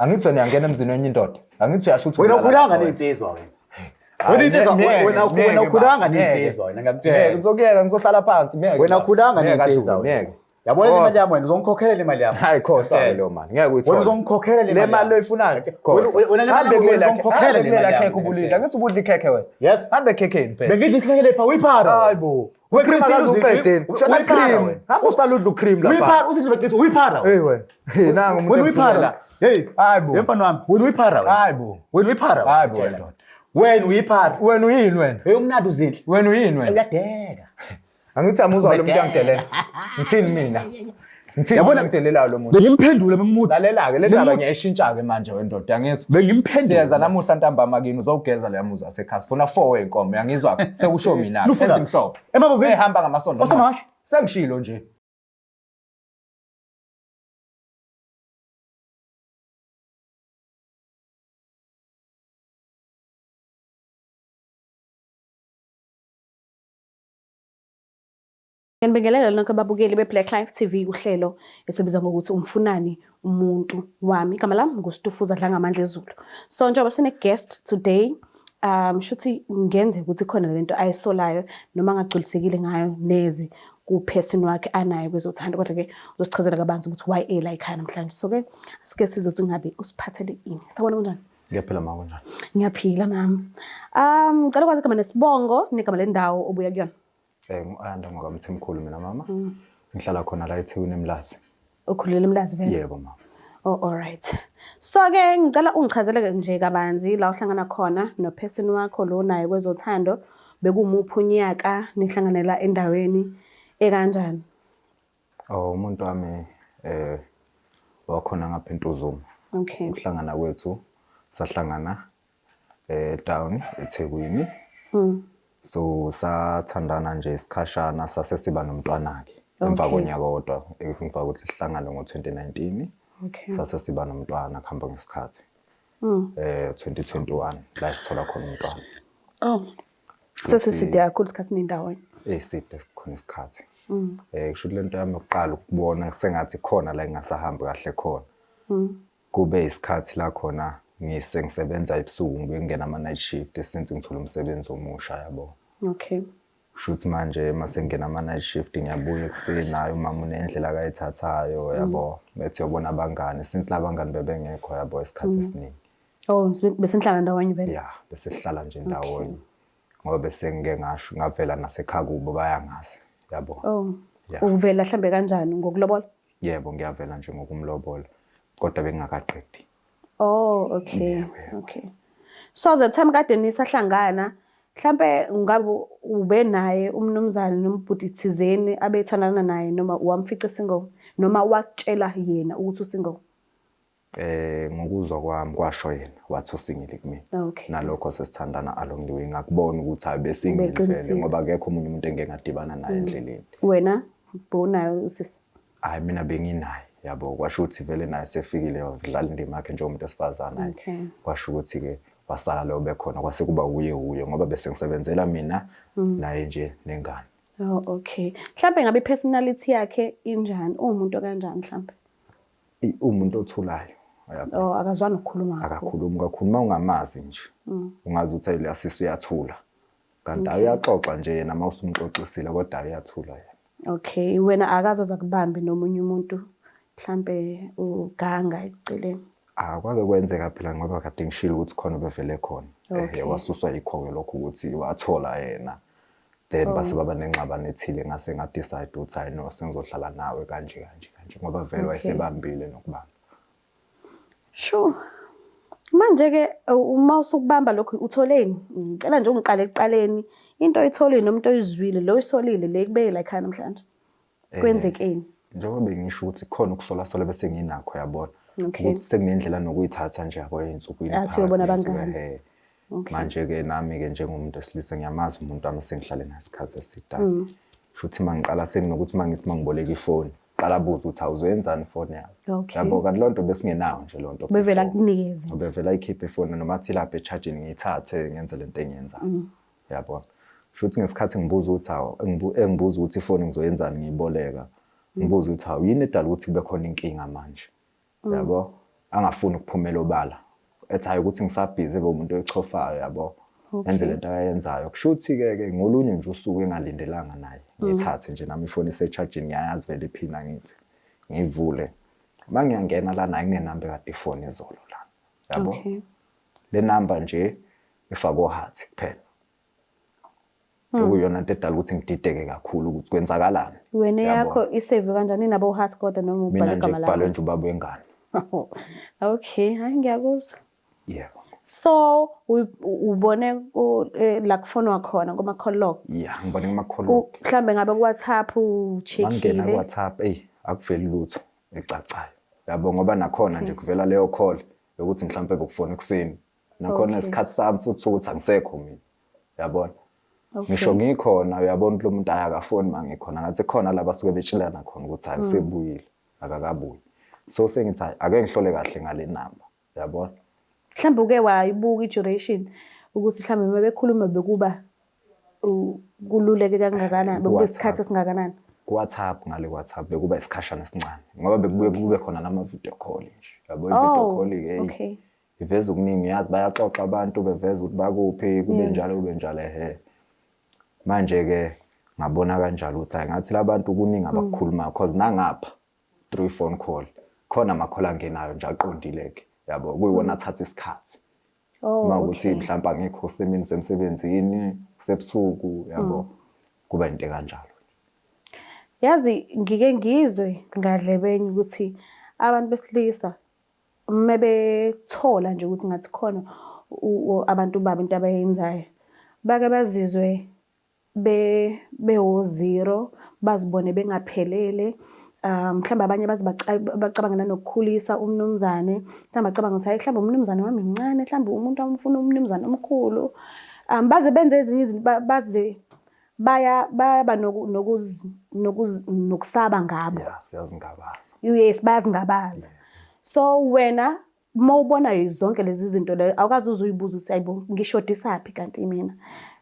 Angithi wena uyangena emzini wenye indoda. Angithi uyasho ukuthi wena ukhulanga nensizwa wena. Wena ukhulanga nensizwa wena ngiyakutshela. Ngizokuyeka ngizohlala phansi ngeke. Wena ukhulanga nensizwa wena. Yabona imali yami wena uzongikhokhelela imali yami. Hayi khohlwa lo manje. Ngeke uyithola. Wena uzongikhokhelela imali. Le mali oyifunayo. Wena le mali uzongikhokhelela imali khekhe ubulidla. Angithi ubudla ikhekhe wena. Yes. Hambe khekheni phela. Bengidla ikhekhe lepha uyiphara. Hayibo. Wecream akazuqedeni. Shona cream. Hamba usaludla ucream lapha. Uyiphara usithi beqisi uyiphara. Hey wena. Hey nanga umuntu uyiphara. Hey. Hayibo. Yemfana wami. Wena uyiphara wena. Hayibo. Wena uyiphara. Hayibo. Wena uyiphara. Wena uyini wena? Hey umnandi uzidla. Wena uyini wena? Uyadeka. Angithi amuzwa lo muntu yangidelela. Ngithini mina? Yabona ngidelelayo lo muntu. Bengimphendula bengimuthi. Lalela ke le ndaba ngiyayishintsha ke manje wendoda ngizwe. Bengimphendula. Siyeza namuhla ntambama kini uzogeza leya muzi asekhasi. Funa 4 wenkomo uyangizwa sekusho mina ezimhlophe. Emabovini ehamba ngamasondo. Osamashi. Sengishilo nje. Ngiyanibingelela lonke ababukeli beBlack Life TV uhlelo esibiza ngokuthi umfunani umuntu wami. Igama lami nguStufuza Dlangamandla Zulu. So njengoba sine guest today, shuthi ngenze ukuthi khona lento ayisolayo noma angagculisekile ngayo neze ku-person wakhe anayo kwezothando, kodwa ke uzosichazela kabanzi ukuthi why ela ekhaya namhlanje. So ke asike sizothi ngabe usiphathele ini. Sawona kanjani? Ngiyaphila ma kanjani? Ngiyaphila nami. Ngicela ukwazi igama nesibongo negama lendawo obuya kuyona. Ngu-Anda ngokaMthimkhulu mina mama. Ngihlala khona la eThekwini eMlazi. Ukhulela eMlazi vele? Yebo mama. Oh alright. So ke ngicela ungichazele nje kabanzi la uhlangana khona no person wakho lo naye kwezothando, bekumuphi unyaka nihlanganela endaweni ekanjani? Umuntu wami wakhona ngapha eNtuzuma. Okay. Ukuhlangana kwethu sahlangana town eThekwini. So sathandana nje isikhashana sase siba nomntwana ke emva konyaka kodwa emva ukuthi sihlangane ngo2019. Okay. Sase siba nomntwana khamba ngesikhathi 2021 la sithola khona umntwana. Oh. So seside kakhulu isikhathi nendawo. Eside khona isikhathi. Kusho lento yami yokuqala ukubona sengathi khona la engasahambi kahle khona. Kube isikhathi la khona ngisebenza ebusuku ngingena ama night shift since ngithola umsebenzi omusha yabo. Okay. Shuthi manje mase ngena ama night shift ngiyabuya ekuseni nayo mama unendlela akayithathayo yabo. Bethi yobona abangani since labangani bebengekho yabo isikhathi esiningi. Oh, bese nihlala ndawonye vele? Yeah, bese sihlala nje ndawonye. Ngoba bese ngeke ngasho ngavela nasekhaya kubo bayangazi yabo. Oh. Uvela mhlambe kanjani ngokulobola? Yebo ngiyavela nje ngokumlobola kodwa bengakaqedi. Oh, okay. Okay. So the time kade nisahlangana mhlambe ngabe ube naye umnumzane nombhuti thizeni abethandana naye noma wamfica single noma wakutshela yena ukuthi usingle? Ngokuzwa kwami kwasho yena wathi usingile kimi. Okay. Nalokho sesithandana along the way ngakubona ukuthi abe single vele ngoba akekho umunye umuntu engeke ngadibana naye endleleni. Wena bonayo usisi? Hayi mina benginaye yabo kwasho ukuthi vele naye sefikile wadlala indima yakhe njengomuntu esifazana. Okay. Kwasho ukuthi ke wasala lo bekhona kwase kuba uye ngoba bese ngisebenzela mina naye nje nengane. Oh okay. Mhlambe ngabe personality yakhe injani? Umuntu kanjani mhlambe? Umuntu othulayo. Oh akazwana ukukhuluma. Akakhulumi kakhulu ungamazi nje. Ungazi ukuthi le asisi uyathula. Kanti uyaxoxa nje yena mawusumxoxisile kodwa uyathula yena. Okay, wena akazaza kubambi nomunye umuntu mhlambe uganga eceleni? Kwake kwenzeka phela ngoba kade ngishilo ukuthi khona bevele khona. Wasuswa ikhoke lokho ukuthi wathola yena. Then base baba nenxabano ethile ngase ngadecide ukuthi hayi no sengizohlala nawe kanje ngoba vele wayesebambile nokubamba. Sure. Manje ke uma usukubamba lokho utholeni? Ngicela nje ungiqale ekuqaleni into oyitholile noma into oyizwile lo isolile le kubeke la ekhaya namhlanje. Kwenzekeni? Njengoba bengisho ukuthi khona ukusola bese nginakho yabona. Okay. Ukuthi sekunendlela nokuyithatha nje yabo einsukwini. Athi uyobona abangani. Manje ke nami ke njengomuntu esilisa ngiyamazi umuntu wami sengihlale nasikhathi esidala. Shuthi mangiqala senginokuthi mangithi mangiboleka ifoni, qala buza ukuthi awuzenzani ifoni yakho. Yabo kanti lonto besingenayo nje lonto. Bevela kunikeze. Bevela ikhiphe ifoni noma athi lapha echarging ngiyithathe ngenze lento engiyenzayo. Yabo. Shuthi ngesikhathi ngibuza ukuthi engibuza ukuthi ifoni ngizoyenzani ngiyiboleka. Ngibuza ukuthi yini edala ukuthi kube khona inkinga manje. Yabo. angafuni ukuphumela obala ethi hayi ukuthi ngisabhizi ebe umuntu oyichofayo yabo enze lento ayenzayo kushuthi-ke ngolunye nje usuku engalindelanga naye ngithathe nje nami ifoni ise-charging ngiyayazi vele iphina ngithi ngivule uma ngiyangena lana ayingenamba ekade ifoni izolo lana yabo le namba nje ifakwe ohathi kuphela okuyona into edala ukuthi ngidideke kakhulu ukuthi kwenzakalani wena yakho isave kanjani nabo hotspot noma ubhale igama mina nje kubhalwe nje ubaba wengane okay hayi ngiyakuzwa yebo so ubone la kufona wakhona kuma call log yeah ngibone kuma call log mhlambe ngabe ku WhatsApp ucheckile mangena ku WhatsApp akuveli lutho ecacayo yabo ngoba nakhona nje kuvela leyo call ukuthi mhlambe bekufona ekseni nakhona isikhathi sami futhi ukuthi angisekho mina yabona ngisho ngikhona uyabona lo muntu ayakafoni mangikhona ngathi khona laba suke betshilana khona ukuthi hayi usebuyile akakabuyi so sengithi ake ngihlole kahle ngale namba yabona mhlambe uke wayibuka i-duration ukuthi mhlambe uma bekhuluma bekuba kululeke kangakanani bekuba isikhathi esingakanani ku WhatsApp ngale WhatsApp bekuba isikhashana esincane ngoba bekubuye kube khona nama video call nje yabo i-video call ke iveza ukuningi yazi bayaxoxa abantu beveza ukuthi bakuphi kube njalo manje ke ngabona kanjalo ukuthi ngathi labantu kuningi abakukhuluma because nangapha 3 phone call khona ama-call angenayo nje aqondileke yabo kuyiwona athatha isikhathi uma ukuthi mhlawumbe angekho semini semsebenzini sebusuku yabo kuba into kanjalo yazi ngike ngizwe ngadlebeni ukuthi abantu besilisa mebethola nje ukuthi ngathi khona abantu babo into abayenzayo bake bazizwe bewo-zero bazibone bengaphelele mhlawumbe abanye bacabanga nokukhulisa umnumzane mhlawumbe acabanga ukuthi hayi mhlawumbe umnumzane wami mncane mhlawumbe umuntu amfuna umnumzane omkhulu baze benze ezinye izinto baze baba nokusaba ngabo siyazingabaza yes bayazingabaza so wena mawubona zonke lezi zinto leyo awukazi uzuyibuza ukuthi hayibo ngishodisaphi kanti mina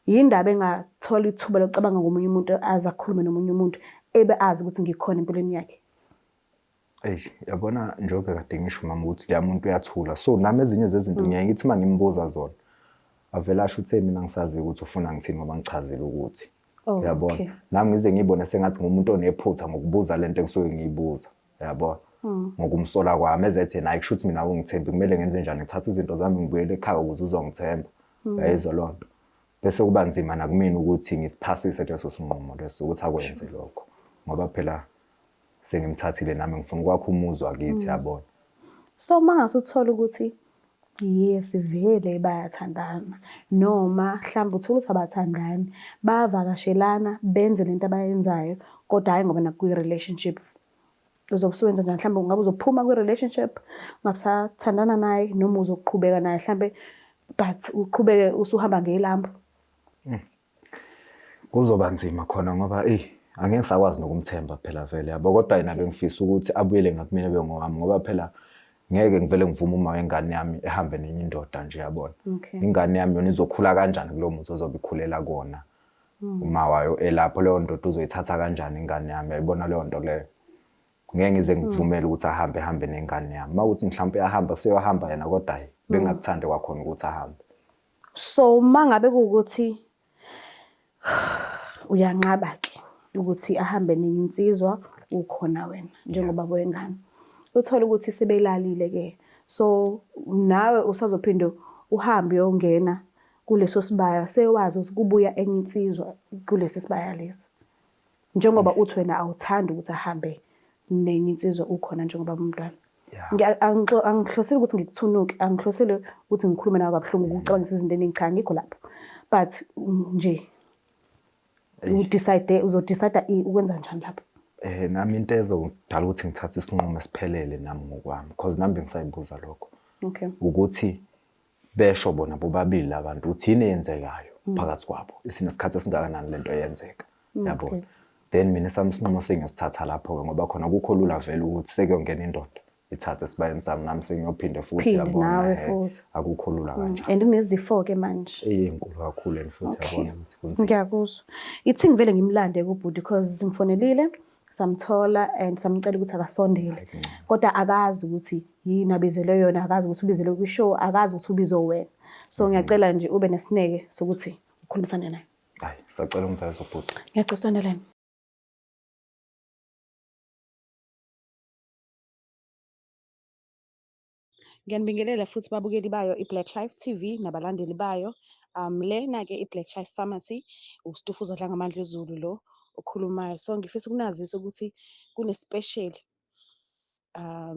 yindaba engathola ithuba lokucabanga ngomunye umuntu aza khulume nomunye umuntu ebe azi ukuthi ngikhona empilweni yakhe yabona njengoba kade ngisho mama ukuthi le muntu uyathula so nami ezinye zezinto ngiyaye ngithi mangimbuza zona avela asho ukuthi mina ngisazi ukuthi ufuna ngithini ngoba ngichazile ukuthi yabona nami ngize ngibone sengathi ngumuntu onephutha ngokubuza lento engisuke ngiyibuza yabona ngokumsola kwami ezethe nayi kusho ukuthi mina ungithembi kumele ngenze njani ngithatha izinto zami ngibuyele ekhaya ukuze uzongithemba yayizwa lonto bese kuba nzima nakumina ukuthi ngisiphasise leso sinqumo leso ukuthi akwenze lokho ngoba phela sengimthathile nami ngifuna kwakho umuzwa kithi yabona so mangase uthola ukuthi yes vele bayathandana noma mhlawumbe uthola ukuthi abathandani bayavakashelana benze lento abayenzayo kodwa hayi ngoba nakuyi-relationship uzobusebenza njani mhlawumbe ungabe uzophuma kwi-relationship ungabusathandana naye noma uzoqhubeka naye mhlawumbe but uqhubeke usuhamba ngelambu kuzoba nzima khona ngoba angeke ngisakwazi nokumthemba phela vele yabo kodwa yena bengifisa ukuthi abuyele ngakumina bengowami ngoba phela ngeke ngivele ngivume uma wengane yami ehambe nenye indoda nje yabona ingane yami yona izokhula kanjani kulo muntu ozobe ikhulela kona uma wayo elapho leyo ndoda uzoyithatha kanjani ingane yami yayibona leyo nto leyo ngeke ngize ngivumele ukuthi ahambe nengane yami mawuthi mhlawumbe ahamba seyohamba yena kodwa bengakuthande kwakhona ukuthi ahambe so mangabe ukuthi uyanqaba ke ukuthi ahambe nenye insizwa ukhona wena njengoba wengane uthola ukuthi sebelalile ke so nawe usazophinde uhambe uyongena kuleso sibaya sewazi ukuthi kubuya enye insizwa kulesi sibaya lesi njengoba uthi wena awuthandi ukuthi ahambe nenye insizwa ukhona njengoba umntwana angihlosile ukuthi ngikuthunuke angihlosile ukuthi ngikhulume nawe kabuhlungu ukucabangisa izinto eningi cha ngikho lapho but nje uzodecide ukwenza njani lapho nami into ezodala ukuthi ngithathe isinqumo esiphelele nami ngokwami because nami bengisayibuza lokho ukuthi besho bona bobabili labantu ukuthi yini eyenzekayo phakathi kwabo isinesikhathi esingakanani lento eyenzeka yabo then mina sami isinqumo sengiyosithatha lapho ngoba khona kukho lula vele ukuthi sekuyongena indoda ithathe sibayeni sami nami sengiyophinde futhi yabona akukho lula kanjani and unezifo ke manje eyinkulu kakhulu and futhi yabona ukuthi kunzima ngiyakuzwa ithi ngivele ngimlande kubhuti because simfonelile samthola and samcela ukuthi akasondele kodwa akazi ukuthi yini abizelwe yona, akazi ukuthi ubizelwe kwi-show, akazi ukuthi ubizwe wena. So ngiyacela nje ube nesineke sokuthi ukhulumisane naye. Hayi, sacela umfezo bhuti. Ngiyacela usandelane. Ngiyanibingelela futhi babukeli bayo iBlack Life TV nabalandeli bayo. Lena-ke iBlack Life Pharmacy, uStufuza Dlangamandla Zulu lo okhulumayo. So ngifisa ukunazisa ukuthi kune-special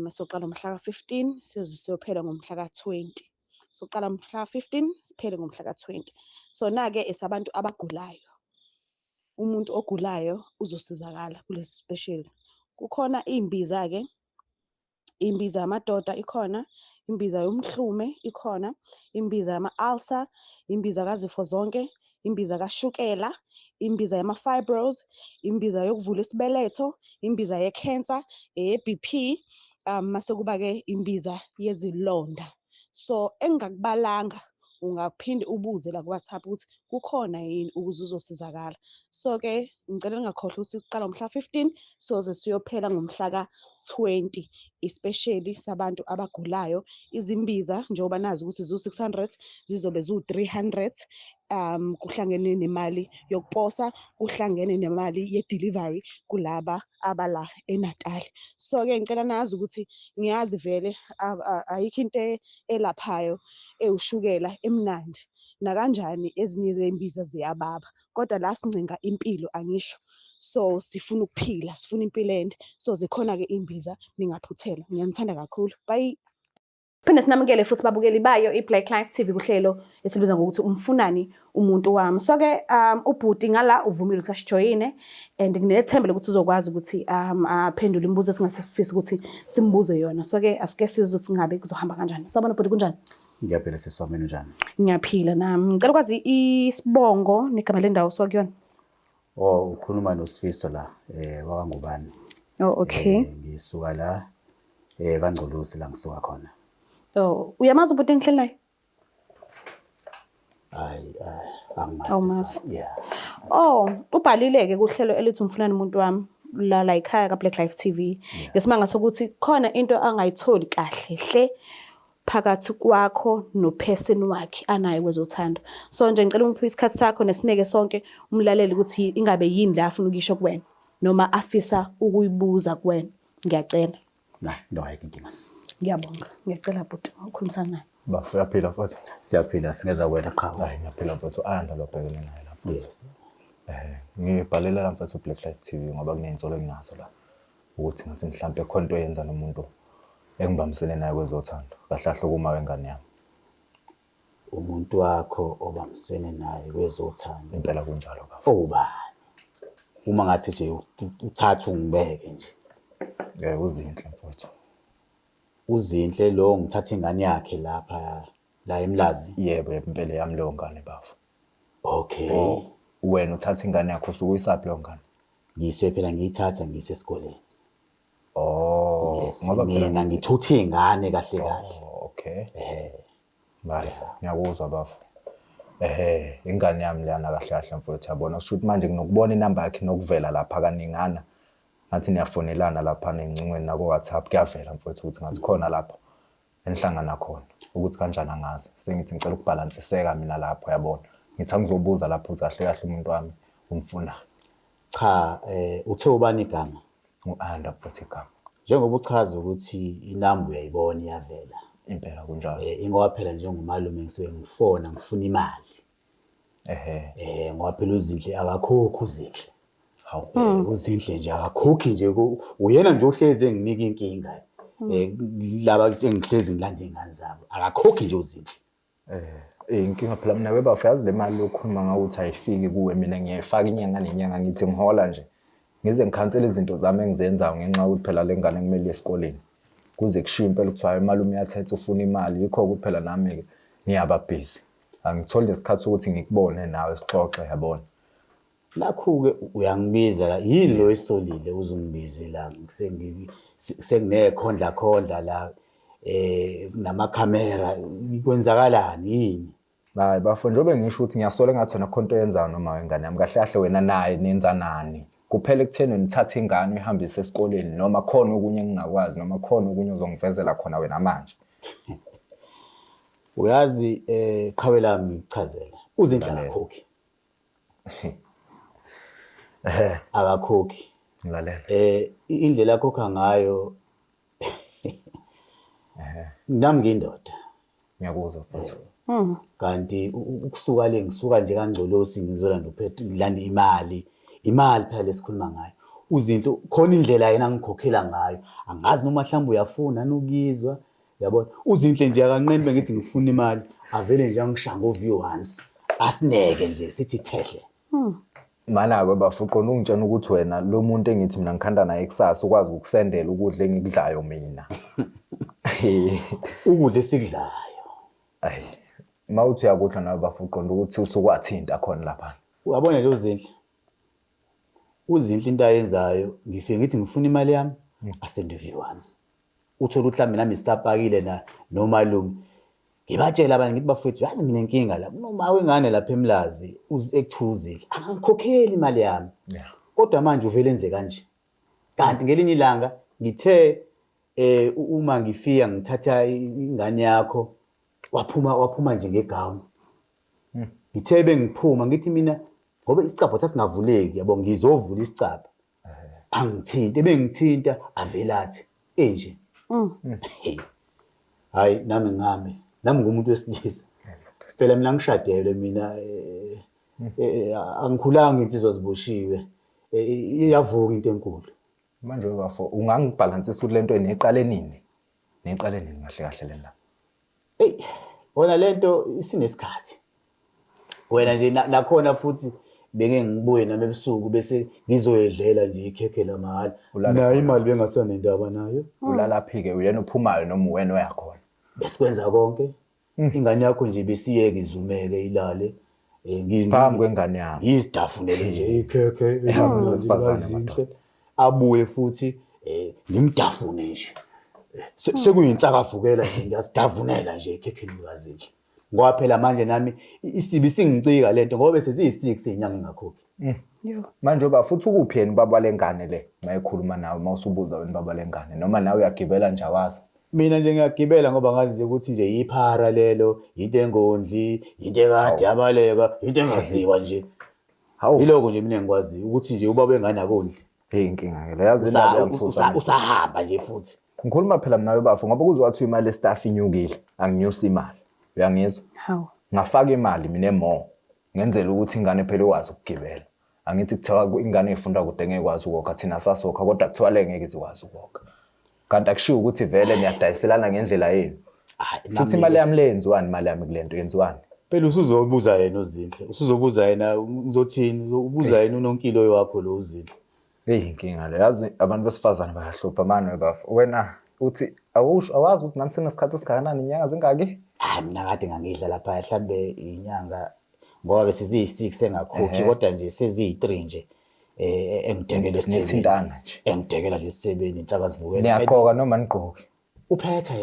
soqala ngomhla ka-15 siyophela ngomhla ka-20. Soqala ngomhla ka-15 siphele ngomhla ka-20. So na-ke esabantu abagulayo. Umuntu ogulayo uzosizakala kulesi special. Kukhona imbiza-ke, imbiza yamadoda ikhona, imbiza yomhlume ikhona, imbiza yama-ulcer, imbiza kazifo zonke, imbiza kashukela, imbiza yama-fibros, imbiza yokuvula isibeletho, imbiza ye-cancer, eye-BP, mase kuba-ke imbiza yezilonda. So engingakubalanga ungaphinde ubuze la ku-WhatsApp ukuthi kukhona yini ukuze uzosizakala. So-ke ngicela ngingakhohlwa ukuthi kuqala ngomhla 15 soze siyophela ngomhla ka-20, especially sabantu abagulayo. Izimbiza njengoba nazi ukuthi zu-600 zizobe zu-300, kuhlangene nemali yokuposa, kuhlangene nemali ye-delivery kulaba abala eNatal. So-ke ngicela nazi ukuthi ngiyazi vele ayikho into elaphayo ewushukela emnandi, nakanjani ezinye zembiza ziyababa, kodwa la sincenga impilo angisho. So sifuna ukuphila, sifuna impilo ende, so zikhona-ke imbiza, ningaphuthelwa. Ngiyanithanda kakhulu. Bye. Phinde sinamukele futhi babukeli bayo iBlack Life TV kuhlelo esilubiza ngokuthi umfunani umuntu wami. So-ke ubhuti ngala uvumile ukuthi asijoyine, and nginethemba lokuthi uzokwazi ukuthi aphendule imibuzo esingasifisa ukuthi simbuze yona. So-ke asike sizwe ukuthi ngabe kuzohamba kanjani. Sawubona bhuti, kunjani? Ngiyaphila sesami njani? Ngiyaphila nami. Ngicela ukwazi isibongo negama lendawo osakuyona. Ukhuluma noSifiso la wakangubani. Okay. Ngisuka la kaNgcolosi la ngisuka khona. Uyamazi ubhuti engihleli naye? Hayi, angimazi. Yeah. Ubhalile-ke kuhlelo elithi umfunani umuntu wami la ekhaya kaBlack Life TV. Ngesimanga sokuthi khona into angayitholi kahle hle phakathi kwakho nophesini wakhe anaye kwezothando. So nje ngicela umphe isikhathi sakho nesineke sonke umlaleli ukuthi ingabe yini la afuna ukisho kuwena noma afisa ukuyibuza kuwena. Ngiyacela. No ayikho inkinga sisi. Ngiyabonga. Ngiyacela bhuti ukhulumisana naye. Bafu uyaphila futhi? Siyaphila, singeza wena qha. Hayi, ngiyaphila futhi. Anda lobhekene naye lapho. Yes. Ngibhalela la mfethu Black Life TV ngoba kuney'nsolo enginazo la ukuthi ngathi mhlampe khona into yenza nomuntu engibambisene naye kwezothando, kahle kahle kuma wengane yami. Umuntu wakho obambisene naye kwezothando. Impela kunjalo baba. Bani? Uma ngathi nje uthatha ungibeke nje. Uzinhle mfethu. Uzinhle lo ngithatha ingane yakhe lapha la eMlazi. Yebo, impela yami leyo ngane bafu. Okay. Wena uthatha ingane yakho usukuyisaphi leyo ngane? Ngiyiswe phela ngiyithatha ngiyise esikoleni. Yes, ngoba mina ngithutha ingane kahle kahle. Okay. Bayi, ngiyakuzwa bafu. Ingane yami leyana kahle kahle mfowethu, yabona kusho ukuthi manje nginokubona inamba yakhe nokuvela lapha kaningana. Ngathi niyafonelana lapha nengcingweni nako WhatsApp kuyavela mfowethu ukuthi ngathi khona lapho enihlangana khona ukuthi kanjani angazi. Sengithi ngicela ukubalansiseka mina lapho, yabona. Ngithi angizobuza lapho ukuthi kahle kahle umuntu wami umfunani. Cha, uthe ubani igama? U-Anda mfowethu igama. Njengoba uchaza ukuthi inamba uyayibona iyavela. Impela kunjalo. Ingoba phela njengomalume ngisuke ngifona ngifuna imali. Ngoba phela uzinhle akakhokhi uzinhle. Hawu. Uzinhle nje akakhokhi nje uyena nje ohlezi enginika inkinga. Laba engihlezi ngilanda ingane zabo. Akakhokhi nje uzinhle. Inkinga phela mina webafu yazi le mali yokukhuluma ngakuthi ayifiki kuwe, mina ngiyayifaka inyanga nenyanga ngithi ngihola nje. Ngize ngikhansele izinto zami engizenzayo ngenxa yokuthi phela le ngane kumele esikoleni. Kuze kushiye impela ukuthiwa imali umyathethe ufuna imali, yikho ukuthi phela nami-ke ngiyaba busy. Angitholi nesikhathi sokuthi ngikubone nawe sixoxe, yabona. Lakho-ke uyangibiza la, yini lo esolile uzungibize la, senginekhondla la, namakhamera, kwenzakalani yini? Hayi bafo, njengoba ngisho ukuthi ngiyasola ngathi wena khona into yenzayo noma wengane yami, kahle kahle wena naye nenza nani kuphela ekutheni nithathe ingane uyihambise esikoleni noma khona okunye engingakwazi noma khona okunye uzongivezela khona wena manje. Uyazi qhawe lami ngichazela uzindla akakhokhi. Akakhokhi. Ngilalela. Indlela akhokha ngayo nami ngindoda. Ngiyakuzwa mfethu. Kanti ukusuka le ngisuka nje kaNgcolosi ngizolanda uphethe ngilanda imali phela lesikhuluma ngayo. Uzinhle khona indlela yena ngikhokhela ngayo. Angazi noma mhlawumbe uyafuna nokuyizwa. Yabona uzinhle nje akanqeni bengithi ngifuna imali avele nje angishanga oview once asineke nje sithi thehle. Mana-ke bafuqona ungitshena ukuthi wena lo muntu engithi mina ngikhanda naye kusasa ukwazi ukusendela ukudla engikudlayo mina. Ukudla esikudlayo. Ayi mawuthi uyakudla nawe bafuqona ukuthi usukwathinta khona lapha. Uyabona lo uzinhle into ayenzayo ngifike ngithi ngifuna imali yami asende view once. Uthola mhlawumbe nami isapakile nomalume ngibatshela abantu ngithi bafethu yazi nginenkinga la kunoma wengane lapha eMlazi ekuthuzile angikhokheli imali yami kodwa manje uvele enze kanje kanti ngelinye ilanga ngithe uma ngifika ngithatha ingane yakho waphuma nje ngegown ngithe bengiphuma ngithi mina ngoba isicapho sasingavuleki yabo ngizovula isicapho angithinta bengithinta avelathi enje. Hayi nami ngumuntu wesilisa phela mina ngishadele mina angikhulanga insizwa ziboshiwe iyavuka into enkulu manje bafo ungangibalansisa lento neqale nini kahle kahle lena wona lento isinesikhathi wena nje nakhona futhi benge ngibuye nami ebusuku bese ngizoyedlela nje ikhekhe lamahhala nayo imali bengasanendaba nayo. Ulalaphi-ke uyena uphumayo noma wena oyakhona besikwenza konke ingane yakho nje besiyeke izumeke ilale phambi kwengane yami izidafunele nje ikhekhe ezinhle abuye futhi ngimdafune nje sekuyinsakavukela nje ngiyasidavunela nje ikhekheni likazinhle ngoba phela manje nami isibi singicika lento ngoba bese ziyi6 inyanga engakhokhi. Manje oba futhi ukuphi yena ubaba lengane le mayikhuluma nawe mawusubuza wena baba lengane noma nawe uyagibela nje awazi. Mina nje ngiyagibela ngoba ngazi nje ukuthi nje iphara lelo into engondli into ekade yabaleka into engaziwa nje yiloko nje mina ngikwazi ukuthi nje ubaba engane akondli inkinga ke yazi indaba yamthusa usahamba nje futhi ngikhuluma phela nawe bafo ngoba kuzwathi imali yestaff inyukile anginyusa imali uyangizwa ngafaka imali mina emo ngenzela ukuthi ingane phela ikwazi ukugibela angithi kuthiwa ingane ifunda kude ngekwazi ukokha thina sasokha kodwa kuthiwa le ngeke izikwazi ukokha kanti akushiwo ukuthi vele niyadayiselana ngendlela yenu futhi imali yami lenziwani imali yami kulento yenziwani phela usuzobuza yena uzinhle usuzobuza yena uzothini uzobuza yena unonkilo wakho lo uzinhle inkinga le yazi abantu besifazane bayahlupha manje bafo wena uthi awazi ukuthi nani senesikhathi esikanani inyanga zingaki mina kade ngangidla lapha mhlambe inyanga ngoba bese ziyi6 engakhokhi kodwa nje seziyi3 nje engidekela esithintana nje engidekela lesisebeni insakazivukela niyaqoka noma niqoke uphethe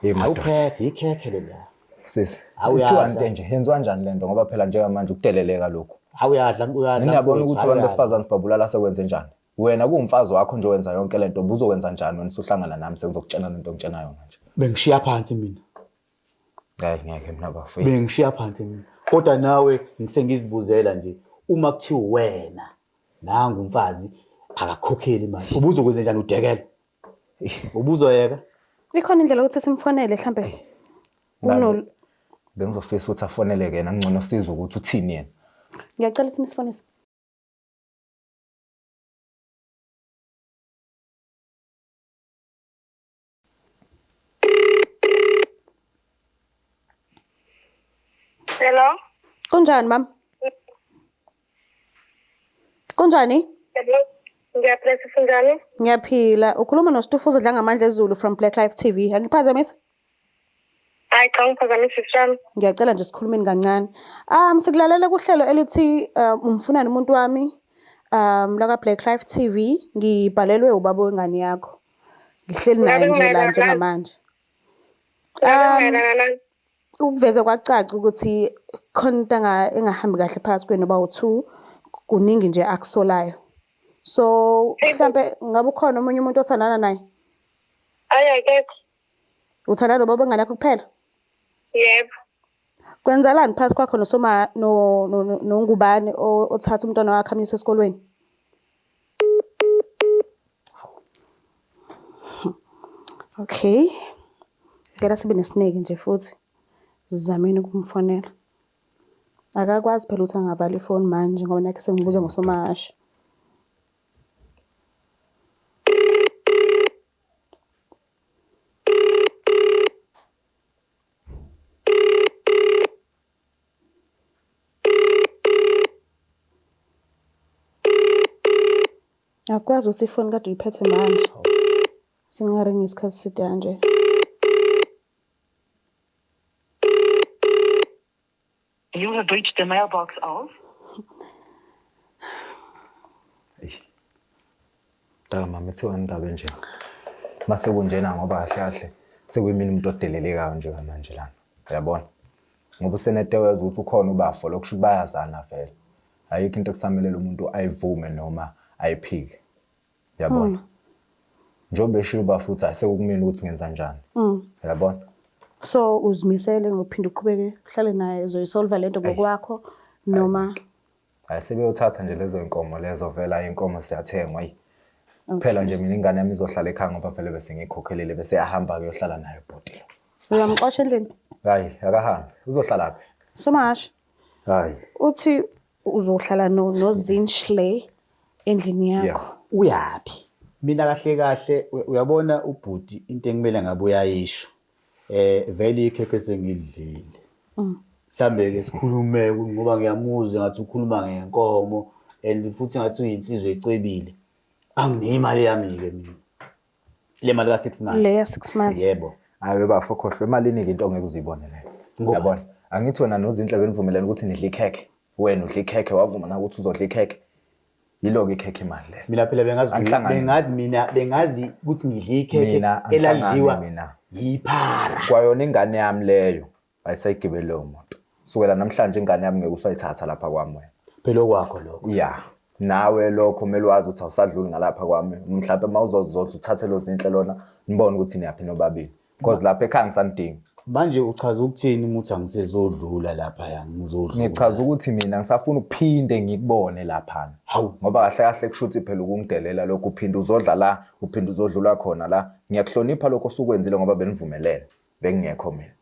yena awuphethe ikhekhe lela sisi awuyathiwa nje yenziwa kanjani lento ngoba phela njengamanje ukudeleleka lokho awuyadla ngiyabona ukuthi abantu besifazane sibabulala sekwenze njani wena kuwumfazi wakho nje wenza yonke lento ubuzokwenza njani wena usuhlangana nami sengizokutshela lento ngitshena yona nje bengishiya phansi mina hayi ngeke mina bafu bengishiya phansi mina kodwa nawe ngisengizibuzela nje uma kuthiwa wena nangu umfazi akakhokheli imali ubuzokwenza njani udekela ubuzoyeka ikhona indlela ukuthi simfonele mhlambe bengizofisa ukuthi afoneleke yena ngcono siza ukuthi uthini yena ngiyacela ukuthi nisifonise Hello. Kunjani mama? Kunjani? Ngiyaphila sinjani? Ngiyaphila. Ukhuluma noSitufuza Dlanga Amandla eZulu from Black Life TV. Angiphazamisa? Hayi cha ngiphazamisa sishami. Ngiyacela nje sikhulumeni kancane. Sikulalela kuhlelo elithi umfunani umuntu wami la Black Life TV ngibhalelwe ubaba wengane yakho. Ngihleli naye nje la njengamanje. Ukuveza kwacaca ukuthi khona into engahambi kahle phakathi kwenu ba u2 kuningi nje akusolayo. So mhlambe ngabe ukhona omunye umuntu othandana naye? Hayi akekho. Uthandana nobaba ngane yakho kuphela? Yebo. Kwenzelani phakathi kwakho nongubane othatha umntwana wakhe amisa esikolweni? Okay. Ngeke sibe nesineke nje futhi. Sizameni ukumfonela. Akakwazi phela ukuthi angabala ifoni manje ngoba nakhe sengibuza ngoSomahashe. Akwazi ukuthi ifoni kade uyiphethe manje. Singaringi isikhathi side kanje. You have reached the mailbox of. Mama ethiwa indaba enje. Mase kunjena ngoba kahle kahle sekuyimini umuntu odelelekayo njengamanje lana. Uyabona? Ngoba useneteweza ukuthi ukhona ubafo lokusho bayazana vele. Ayikho into ekusamelela umuntu ayivume noma ayiphike. Uyabona? Njobe eshiba futhi asekukumina ukuthi ngenza njani. Uyabona? So uzimisele ngophinda uqhubeke uhlale naye uzoyisolve lento ngokwakho noma ayisebeyothatha nje lezo inkomo lezo vela inkomo siyathengwa phela nje mina ingane yami izohlala ekhaya ngoba vele bese ngikhokhelele bese yahamba kuyohlala naye ebhodile. uyamqosha endlini? Hayi akahambe uzohlala phi? Somahashe. Hayi Uthi uzohlala noZinshle endlini yakho. Uyapi? Mina kahle kahle uyabona ubhuti into engimele ngabe uyayisho. Vele ikhekhe sengidlile. Mhlambe ke sikhulume ngoba ngiyamuzwa ngathi ukhuluma ngenkomo and futhi ngathi uyinsizwe ecebile. Angine imali yami ke mina. Le mali ka 6 months. Le ya 6 months. Yebo. hayi bafo khohlwe emalini into ongeke uzibonele. Uyabona? Angithi wena noZinhle benivumelene ukuthi nidle ikhekhe. Wena udle ikhekhe wavuma na ukuthi uzodla ikhekhe. Yilo-ke ikhekhe imali le. Mina phela bengazi ukuthi ngidle ikhekhe eladliwa yiphara. Kwayona ingane yami leyo ayisayigibele leyo moto. Sukela namhlanje ingane yami ngeke usayithatha lapha kwami wena. Phela kwakho lokho. Yeah. Nawe lokho kumele wazi ukuthi awusadluli ngalapha kwami. Mhlawumbe mawuzozothi uthathe loZinhle lona nibone ukuthi niyaphi nobabili. Because lapha ekhaya ngisanidinga. Manje uchaza ukuthini umuthi angisezodlula lapha ngizodlula. Ngichaza ukuthi mina ngisafuna ukuphinde ngikubone lapha. Hawu Ngoba kahle kahle kushuthi phela ukungidelela lokho uphinde uzodla la, uphinde uzodlula khona la. Ngiyakuhlonipha lokho osukwenzile ngoba benivumelene. Bengingekho mina.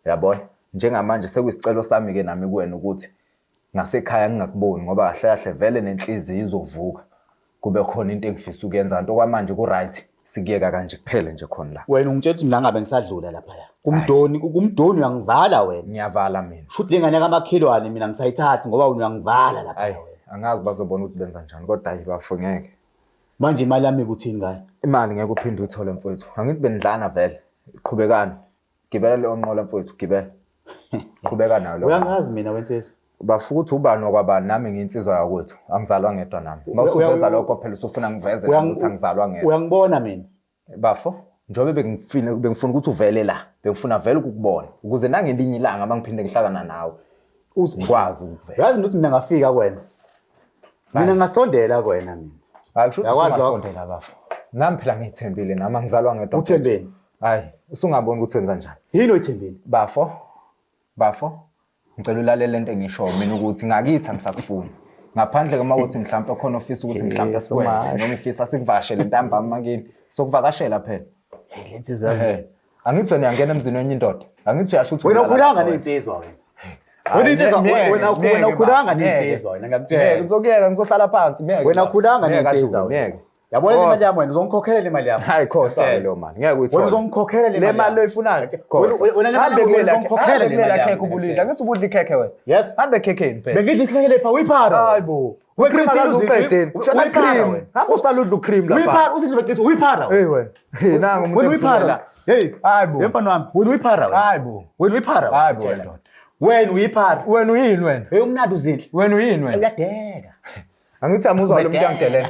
Uyabona? Njengamanje sekuyisicelo sami ke nami kuwena ukuthi ngasekhaya ngingakuboni ngoba kahle kahle vele nenhliziyo izovuka. Kube khona into engifisa ukuyenza into kwamanje ku right. Sikiyeka kanje kuphele nje khona la. Wena ungitshela ukuthi mina ngabe ngisadlula lapha ya. Kumdoni uyangivala wena. Ngiyavala mina. Futhi lengane kamakhelwane mina ngisayithathi ngoba uyangivala lapha Hayi, wena. angazi bazobona ukuthi benza njani kodwa hayi bafungeke. Manje imali yami ukuthini ngane? Imali ngeke uphinde uyithole mfowethu. Angithi benidlana vele. Qhubekani. Gibela le onqola mfowethu, gibela. Qhubeka nayo lo. Uyangazi mina wensizwe. Bafuka ukuthi ubani okwabani nami ngiyinsizwa yakwethu. Angizalwa ngedwa nami. Mawusuveza lokho phela usufuna ngiveze ukuthi angizalwa ngedwa. Uyangibona mina? Bafo, njobe bengifuna ukuthi uvele la. Bengifuna vele ukukubona ukuze nangelinye ilanga mangiphinde ngihlakana nawe. Uzikwazi ukuvela. Yazi ukuthi mina ngafika kwena. Mina ngasondela kwena mina. Hayi kusho ukuthi ungasondela bafo. Nami phela ngithembile nami angizalwa ngedwa. Uthembeni? Hayi, usungaboni ukuthi wenza njani. Yini oyithembile? Bafo. Ngicela ulalele lento engisho mina ukuthi ngakithi angisakufuni. Ngaphandle kama ukuthi mhlawumbe khona ofisa ukuthi mhlawumbe sikwenze noma ifisa sikuvashele ntambama makini. Sokuvakashela phela. Le nsizwa yazi. Angithi wena uyangena emzini wenye indoda. Angithi uyasho ukuthi Wena ukhulanga nensizwa wena. Wena insizwa wena ukhulanga nensizwa wena ngiyakutshela. Ngizokuyeka ngizohlala phansi miyeke. Wena ukhulanga nensizwa wena. Yabona le mali yami wena uzongikhokhelela imali yami. Hayi khohlwa lo mani. Ngeke uyithola. Wena uzongikhokhelela le mali oyifunayo. Wena le mali uzongikhokhelela kulela khekhe ubulidla. Angithi ubudla ikhekhe wena. Yes. Hambe ekhekheni phela. Bengidla ikhekhe lepha uyiphara. Hayibo. Wecream uqedeni. Shona cream. Hambe usaludla ucream lapha. Uyiphara usihle bekithi uyiphara. Hey wena. Hey nanga umuntu uyiphara. Hey. Hayibo. Yemfana wami. Wena uyiphara wena. Hayibo. Wena uyiphara. Hayibo wena. Wena uyiphara. Wena uyini wena? Hey umnandi uzinhle. Wena uyini wena? Uyadeka. Angithi amuzwa lo muntu yangidelela.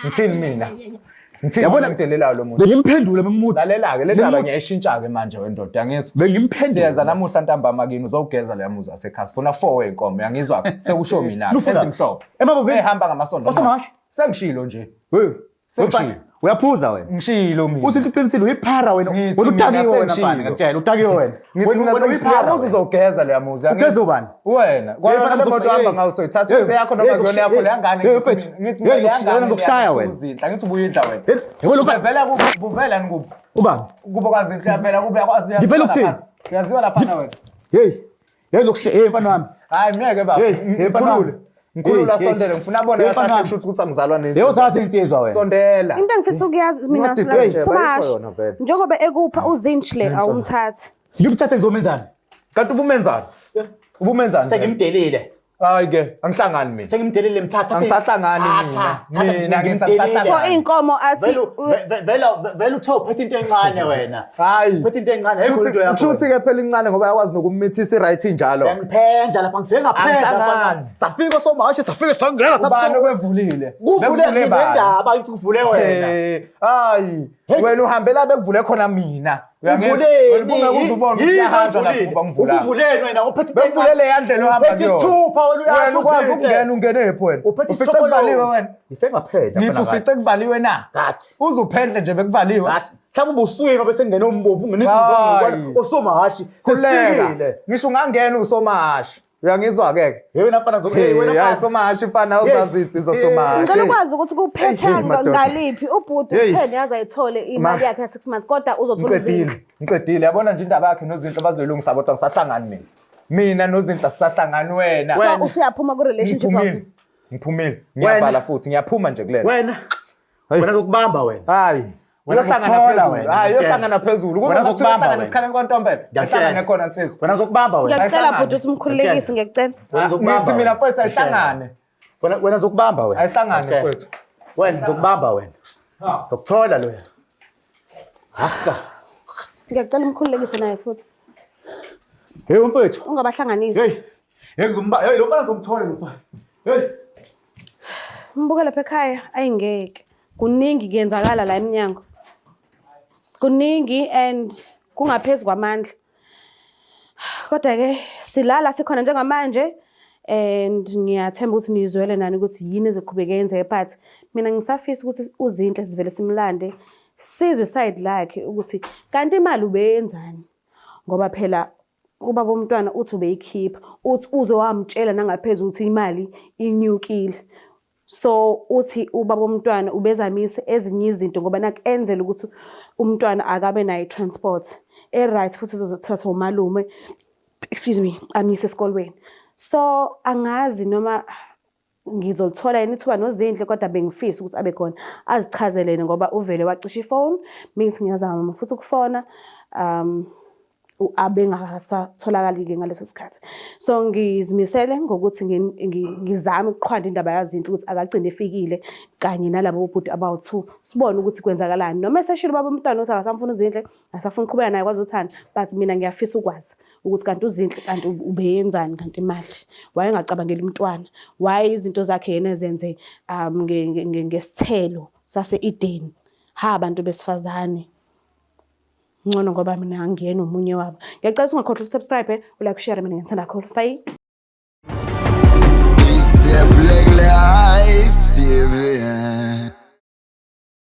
Ngithini mina? Yabona ngidelelayo lo muntu. Bengimphendula bengimuthi. Lalela-ke le ndaba ngiyayishintsha-ke manje wendoda yangizwa. Bengimphendula. Siyeza namuhla ntambama kini uzogeza leya muzi wasekhaya. Sifuna 4 wenkomo yangizwa sekusho mina ezimhlophe. Emabovini ehamba ngamasondo. Osamashi. Sengishilo nje. Sengishilo. Uyaphuza wena. Ngishilo mina. Usithi uqinisile uyiphara wena. Wena utakiwe wena mfana ngakutshela utakiwe wena. Wena uyiphara uzogeza leya muzi yangizwa. Ugeza ubani? Wena. Kwaba le moto hamba ngawo soyithatha uze yakho noma kuyona yakho leyangane ngithi wena ngokushaya wena. Ngithi ubuyidla wena. Yebo lo vela kuvela nikuphi? Ubani? Kuba kwazi inhla vela kube yakwazi Ngivela ukuthini? Uyaziwa lapha wena. Hey lokushaya mfana wami. Hayi ngeke baba. Ngikhulule. Ngikhulula sondele ngifuna abone ngathi ukuthi angizalwa nini. Leyo sazi insizwa wena. Sondela. Into engifisa ukuyazi mina Somashi. Njengoba ekupha uzinhle awumthathi. Ngimthathe ngizomenzani? Kanti ubumenzani? Ubumenzani? Sengimdelile. Hayi ke angihlangani mina. Sengimdelile mthatha. Angisahlangani mina ngithi angisahlangani. So inkomo athi vele uthe uphethe into encane wena. Hayi. Uphethe into encane ayikho into yakho. Uthi ke phela incane ngoba yakwazi nokumithisa i-right njalo. Ngiphendla lapha ngifike ngaphela. Safika Somashi safike sangena Ubani obevulile? Kuvule ngendaba ithi kuvule wena. Hayi. Wena uhambela bekuvule khona mina. Uvuleni uzubona ukuthi yahanjwa lapho kuba ngivula. Uvuleni wena uphethe bekuvulele yandlela ohamba kuyo. Isithupha wena uyasho ukwazi ukungena ungenephi wena. Ufice kuvaliwe wena. Ngifike ngaphela. Ngithi ufice kuvaliwe na? Ngathi. Uzuphendle nje bekuvaliwe. Ngathi. Mhlawumbe ubuswinga bese ngene umbovu ungenisa izongo Osomashi. Sesikile. Ngisho ungangena uSomashi. Uyangizwa ke? Wena mfana wena hayi Somashi mfana uzazithi izoSomashi. Ngicela ukwazi ukuthi kuphethe ngaliphi ubhuti utheni yaza ayithole imali yakhe ya6 months kodwa uzothola izinto. Ngiqedile yabona nje indaba yakhe nozinto abazoyilungisa bodwa ngisahlangani mina nozinto sisahlangani wena. So usuyaphuma ku relationship house. Ngiphumile. Ngiyavala futhi ngiyaphuma nje kulena. Wena zokubamba wena. Hayi. Uyohlangana phezulu. Hayi uyohlangana phezulu. Kuzohlangana nesikhala kwantombela. Uhlangane khona nsizwa. Wena zokubamba wena. Ngiyacela bhuti ukuthi umkhululekise ngiyacela. Wena zokubamba. Ngithi mina mfowethu ayihlangane. Wena zokubamba wena. Ayihlangane mfowethu. Wena zokubamba wena. Zokuthola lo. Hakka. Ngiyacela umkhululekise naye futhi. Hey mfowethu. Ungabahlanganisi. Ngizomba lo mfana ngomthola lo mfana. Mbuka lapha ekhaya ayingeke. Kuningi kuyenzakala la eminyango. Kuningi and kungaphezulu kwamandla. Kodwa ke silala sikhona njengamanje and ngiyathemba ukuthi nizwele nani ukuthi yini ezoqhubeka yenzeke but mina ngisafisa ukuthi uzinhle sivele simlande sizwe side lakhe ukuthi kanti imali ubeyenzani ngoba phela ubaba womntwana uthi ubeyikhipha uthi uze wamtshela nangaphezulu ukuthi imali inyukile. So uthi ubaba womntwana ubezamise ezinye izinto ngoba nakenzela ukuthi umntwana akabe nayo transport right futhi uzothatha umalume amyise esikolweni. So angazi noma ngizolithola yini ithuba nozinhle kodwa bengifisa ukuthi abe khona azichazelene ngoba uvele wacisha ifone mingithi ngiyazama futhi ukufona abengakasatholakali-ke ngaleso sikhathi. So ngizimisele ngokuthi ngizame ukuqhwanda indaba yazinto ukuthi akagcine efikile kanye nalabo bobhuti abawu-2 sibone ukuthi kwenzakalani noma eseshilo baba umntwana ukuthi akasamfuna uzinhle asafuna uqhubeka naye kwazi uthanda but mina ngiyafisa ukwazi ukuthi kanti uzinhle kanti ubeyenzani kanti imali wayengacabangeli umntwana waye izinto zakhe yena ezenze ngesithelo sase-Eden abantu besifazane ngcono ngoba mina angiyena umunye wabo. Ngiyacela ungakhohlwa ukusubscribe ulike share mina ngithanda kakhulu. Bye. Is the Black Life TV.